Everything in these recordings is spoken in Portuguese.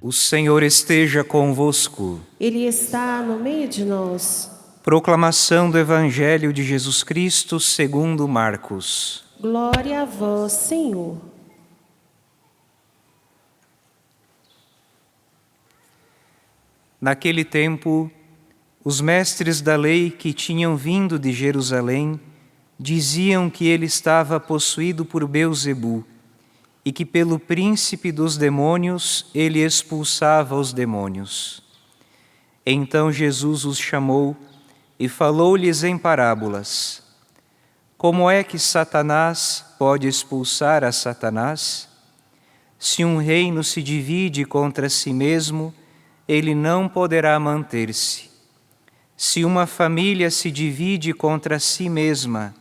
O Senhor esteja convosco. Ele está no meio de nós. Proclamação do Evangelho de Jesus Cristo segundo Marcos. Glória a vós, Senhor. Naquele tempo, os mestres da lei que tinham vindo de Jerusalém diziam que ele estava possuído por Beelzebu e que pelo príncipe dos demônios ele expulsava os demônios. Então Jesus os chamou e falou-lhes em parábolas. Como é que Satanás pode expulsar a Satanás? Se um reino se divide contra si mesmo, ele não poderá manter-se. Se uma família se divide contra si mesma,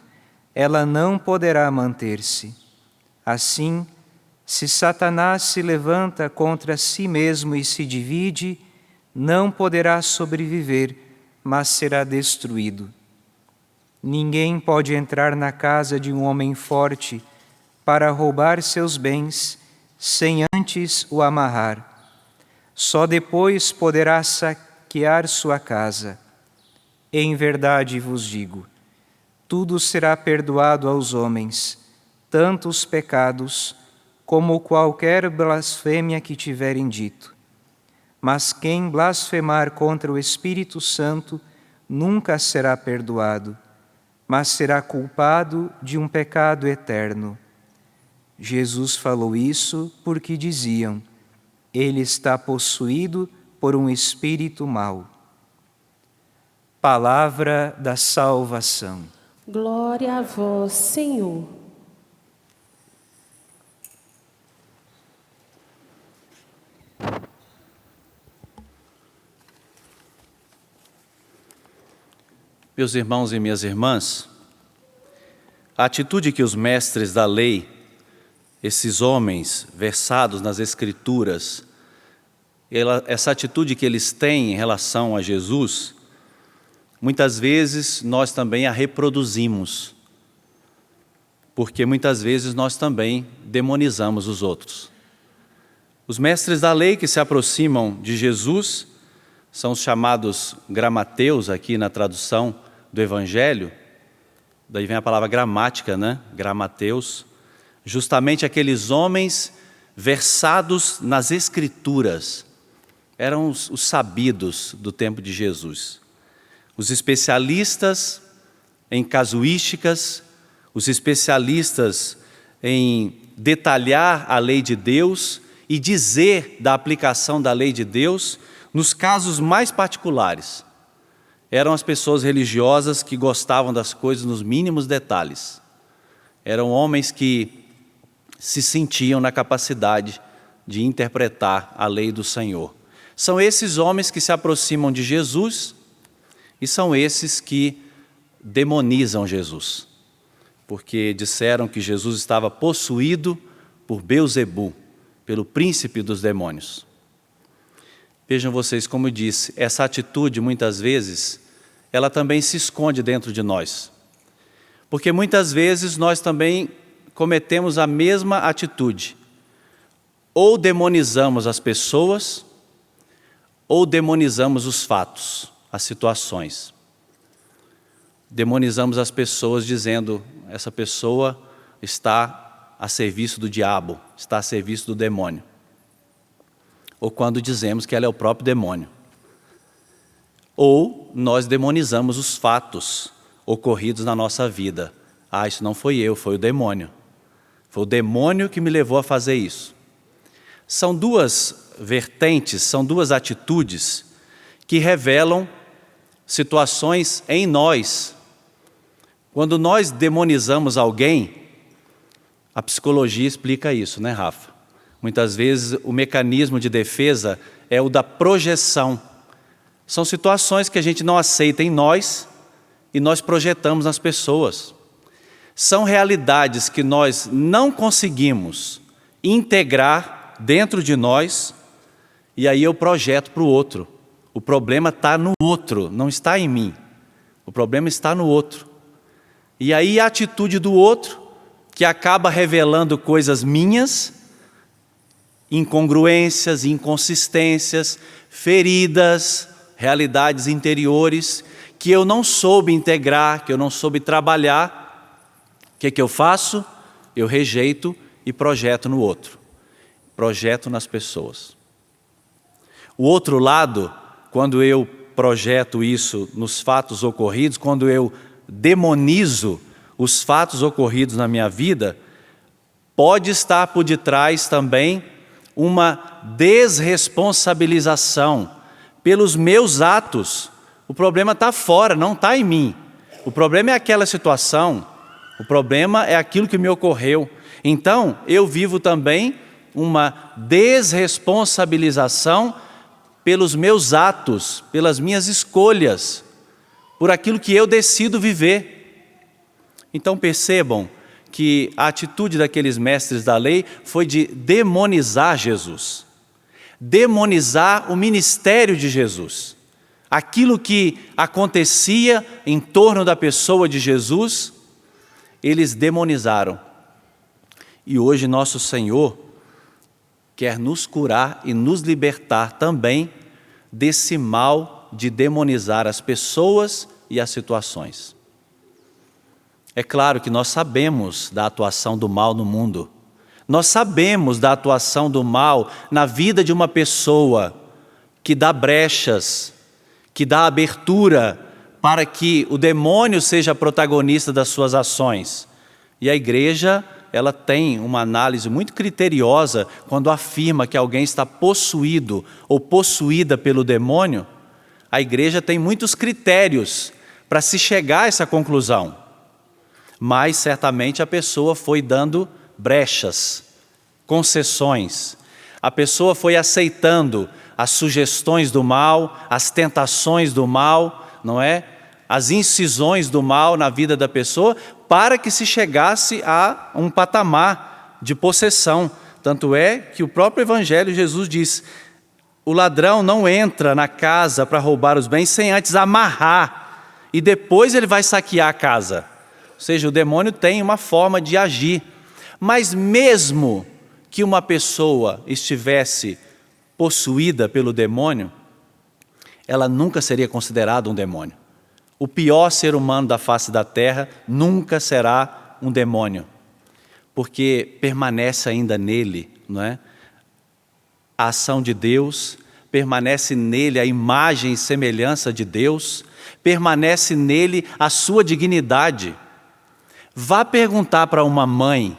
ela não poderá manter-se. Assim, se Satanás se levanta contra si mesmo e se divide, não poderá sobreviver, mas será destruído. Ninguém pode entrar na casa de um homem forte para roubar seus bens, sem antes o amarrar. Só depois poderá saquear sua casa. Em verdade vos digo, tudo será perdoado aos homens, tanto os pecados como qualquer blasfêmia que tiverem dito. Mas quem blasfemar contra o Espírito Santo nunca será perdoado, mas será culpado de um pecado eterno. Jesus falou isso porque diziam: ele está possuído por um espírito mau. Palavra da salvação. Glória a vós, Senhor. Meus irmãos e minhas irmãs, a atitude que os mestres da lei, esses homens versados nas Escrituras, essa atitude que eles têm em relação a Jesus, muitas vezes nós também a reproduzimos, porque muitas vezes nós também demonizamos os outros. Os mestres da lei que se aproximam de Jesus são os chamados gramateus, aqui na tradução do Evangelho, daí vem a palavra gramática, né? Gramateus, justamente aqueles homens versados nas Escrituras, eram os sabidos do tempo de Jesus. Os especialistas em casuísticas, os especialistas em detalhar a lei de Deus e dizer da aplicação da lei de Deus nos casos mais particulares. Eram as pessoas religiosas que gostavam das coisas nos mínimos detalhes. Eram homens que se sentiam na capacidade de interpretar a lei do Senhor. São esses homens que se aproximam de Jesus e são esses que demonizam Jesus, porque disseram que Jesus estava possuído por Beelzebu, pelo príncipe dos demônios. Vejam vocês, como eu disse, essa atitude muitas vezes, ela também se esconde dentro de nós. Porque muitas vezes nós também cometemos a mesma atitude. Ou demonizamos as pessoas, ou demonizamos os fatos, as situações. Demonizamos as pessoas dizendo, essa pessoa está a serviço do diabo, está a serviço do demônio. Ou quando dizemos que ela é o próprio demônio. Ou nós demonizamos os fatos ocorridos na nossa vida. Ah, isso não foi eu, foi o demônio. Foi o demônio que me levou a fazer isso. São duas vertentes, são duas atitudes que revelam situações em nós. Quando nós demonizamos alguém, a psicologia explica isso, né, Rafa? Muitas vezes o mecanismo de defesa é o da projeção. São situações que a gente não aceita em nós e nós projetamos nas pessoas. São realidades que nós não conseguimos integrar dentro de nós e aí eu projeto para o outro. O problema está no outro, não está em mim. O problema está no outro. E aí a atitude do outro, que acaba revelando coisas minhas, incongruências, inconsistências, feridas, realidades interiores que eu não soube integrar, que eu não soube trabalhar. O que eu faço? Eu rejeito e projeto no outro, projeto nas pessoas. O outro lado, quando eu projeto isso nos fatos ocorridos, quando eu demonizo os fatos ocorridos na minha vida, pode estar por detrás também uma desresponsabilização pelos meus atos. O problema está fora, não está em mim. O problema é aquela situação, o problema é aquilo que me ocorreu. Então, eu vivo também uma desresponsabilização pelos meus atos, pelas minhas escolhas, por aquilo que eu decido viver. Então percebam que a atitude daqueles mestres da lei foi de demonizar Jesus, demonizar o ministério de Jesus. Aquilo que acontecia em torno da pessoa de Jesus, eles demonizaram. E hoje nosso Senhor quer nos curar e nos libertar também desse mal de demonizar as pessoas e as situações. É claro que nós sabemos da atuação do mal no mundo. Nós sabemos da atuação do mal na vida de uma pessoa que dá brechas, que dá abertura para que o demônio seja protagonista das suas ações. E a igreja, ela tem uma análise muito criteriosa quando afirma que alguém está possuído ou possuída pelo demônio. A igreja tem muitos critérios para se chegar a essa conclusão. Mas certamente a pessoa foi dando brechas, concessões. A pessoa foi aceitando as sugestões do mal, as tentações do mal, não é? As incisões do mal na vida da pessoa, para que se chegasse a um patamar de possessão. Tanto é que o próprio Evangelho, Jesus diz: o ladrão não entra na casa para roubar os bens sem antes amarrar, e depois ele vai saquear a casa. Ou seja, o demônio tem uma forma de agir. Mas mesmo que uma pessoa estivesse possuída pelo demônio, ela nunca seria considerada um demônio. O pior ser humano da face da terra nunca será um demônio, porque permanece ainda nele, não é? A ação de Deus, permanece nele a imagem e semelhança de Deus, permanece nele a sua dignidade. Vá perguntar para uma mãe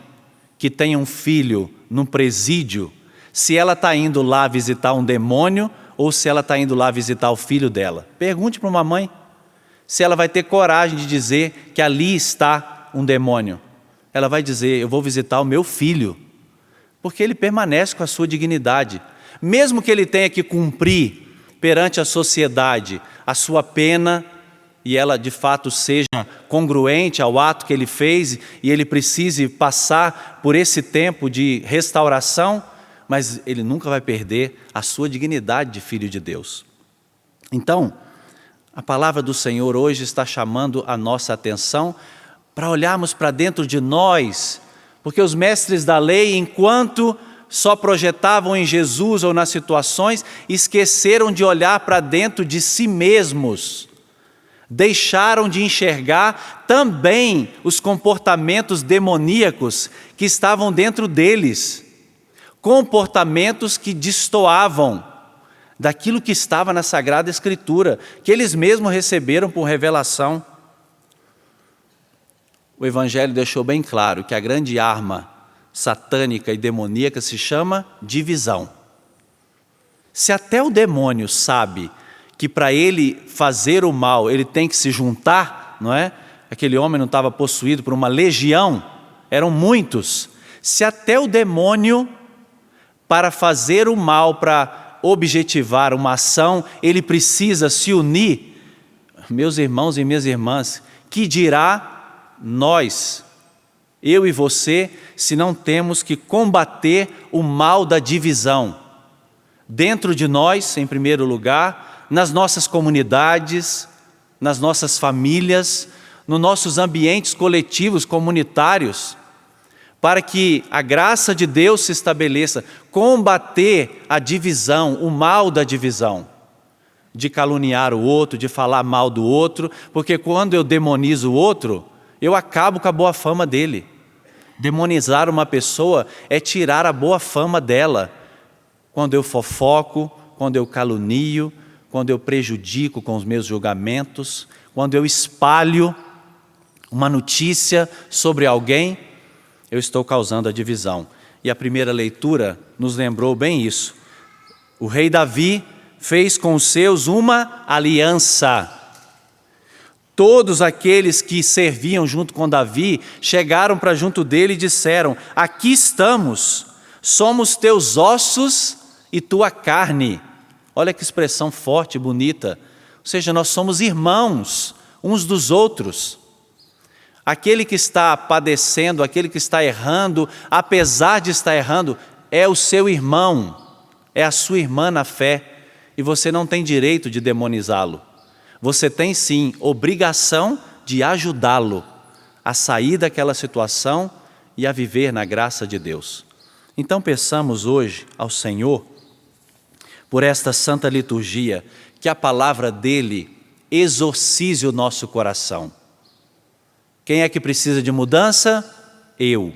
que tem um filho num presídio se ela está indo lá visitar um demônio ou se ela está indo lá visitar o filho dela. Pergunte para uma mãe se ela vai ter coragem de dizer que ali está um demônio. Ela vai dizer: eu vou visitar o meu filho, porque ele permanece com a sua dignidade. Mesmo que ele tenha que cumprir perante a sociedade a sua pena, e ela de fato seja congruente ao ato que ele fez, e ele precise passar por esse tempo de restauração, mas ele nunca vai perder a sua dignidade de filho de Deus. Então, a palavra do Senhor hoje está chamando a nossa atenção para olharmos para dentro de nós, porque os mestres da lei, enquanto só projetavam em Jesus ou nas situações, esqueceram de olhar para dentro de si mesmos. Deixaram de enxergar também os comportamentos demoníacos que estavam dentro deles, comportamentos que destoavam daquilo que estava na Sagrada Escritura, que eles mesmos receberam por revelação. O Evangelho deixou bem claro que a grande arma satânica e demoníaca se chama divisão. Se até o demônio sabe que para ele fazer o mal, ele tem que se juntar, não é? Aquele homem não estava possuído por uma legião, eram muitos. Se até o demônio, para fazer o mal, para objetivar uma ação, ele precisa se unir, meus irmãos e minhas irmãs, que dirá nós, eu e você, se não temos que combater o mal da divisão, dentro de nós, em primeiro lugar, nas nossas comunidades, nas nossas famílias, nos nossos ambientes coletivos, comunitários. para que a graça de Deus se estabeleça, combater a divisão, o mal da divisão, de caluniar o outro, de falar mal do outro, porque quando eu demonizo o outro, eu acabo com a boa fama dele. Demonizar uma pessoa é tirar a boa fama dela. Quando eu fofoco, quando eu calunio, quando eu prejudico com os meus julgamentos, quando eu espalho uma notícia sobre alguém, eu estou causando a divisão. E a primeira leitura nos lembrou bem isso. O rei Davi fez com os seus uma aliança. Todos aqueles que serviam junto com Davi chegaram para junto dele e disseram: aqui estamos, somos teus ossos e tua carne. Olha que expressão forte e bonita. Ou seja, nós somos irmãos uns dos outros. Aquele que está padecendo, aquele que está errando, apesar de estar errando, é o seu irmão, é a sua irmã na fé. E você não tem direito de demonizá-lo. Você tem sim obrigação de ajudá-lo a sair daquela situação e a viver na graça de Deus. Então peçamos hoje ao Senhor, por esta santa liturgia, que a palavra dele exorcize o nosso coração. Quem é que precisa de mudança? Eu.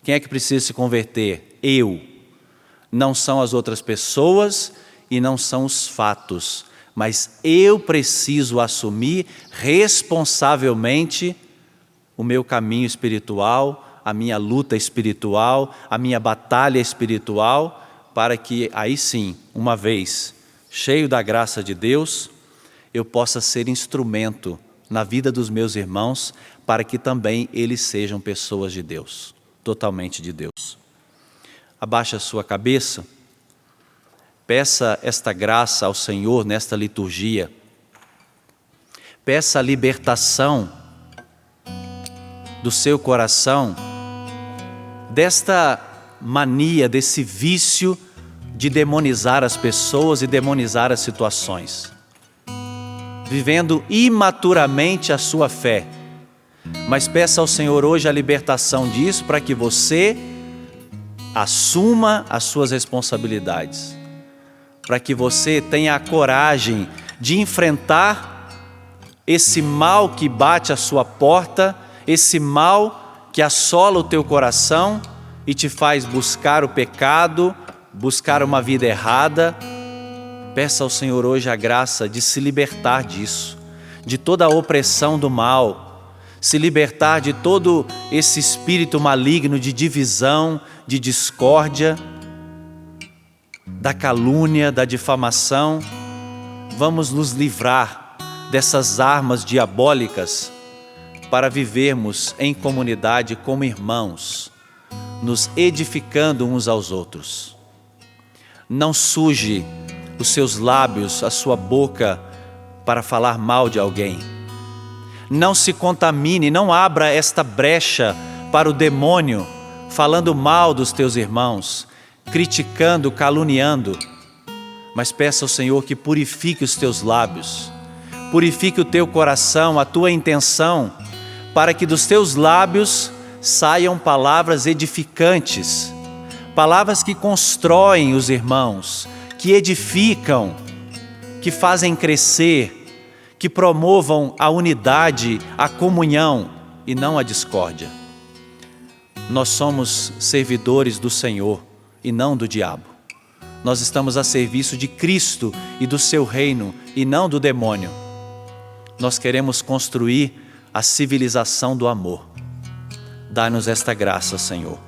Quem é que precisa se converter? Eu. Não são as outras pessoas e não são os fatos, mas eu preciso assumir responsavelmente o meu caminho espiritual, a minha luta espiritual, a minha batalha espiritual, para que aí sim, uma vez cheio da graça de Deus, eu possa ser instrumento na vida dos meus irmãos, para que também eles sejam pessoas de Deus, totalmente de Deus. Abaixe a sua cabeça, peça esta graça ao Senhor nesta liturgia, peça a libertação do seu coração, desta mania, desse vício de demonizar as pessoas e demonizar as situações, vivendo imaturamente a sua fé. Mas peça ao Senhor hoje a libertação disso, para que você assuma as suas responsabilidades, para que você tenha a coragem de enfrentar esse mal que bate à sua porta, esse mal que assola o teu coração e te faz buscar o pecado, buscar uma vida errada. Peça ao Senhor hoje a graça de se libertar disso, de toda a opressão do mal, se libertar de todo esse espírito maligno de divisão, de discórdia, da calúnia, da difamação. Vamos nos livrar dessas armas diabólicas para vivermos em comunidade como irmãos, nos edificando uns aos outros. Não suje os seus lábios, a sua boca, para falar mal de alguém. Não se contamine, não abra esta brecha para o demônio, falando mal dos teus irmãos, criticando, caluniando. Mas peça ao Senhor que purifique os teus lábios, purifique o teu coração, a tua intenção, para que dos teus lábios saiam palavras edificantes, palavras que constroem os irmãos, que edificam, que fazem crescer, que promovam a unidade, a comunhão e não a discórdia. Nós somos servidores do Senhor e não do diabo. Nós estamos a serviço de Cristo e do seu reino e não do demônio. Nós queremos construir a civilização do amor. Dá-nos esta graça, Senhor.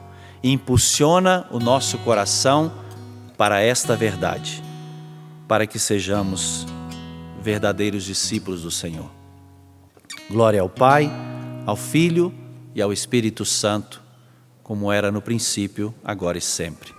Impulsiona o nosso coração para esta verdade, para que sejamos verdadeiros discípulos do Senhor. Glória ao Pai, ao Filho e ao Espírito Santo, como era no princípio, agora e sempre.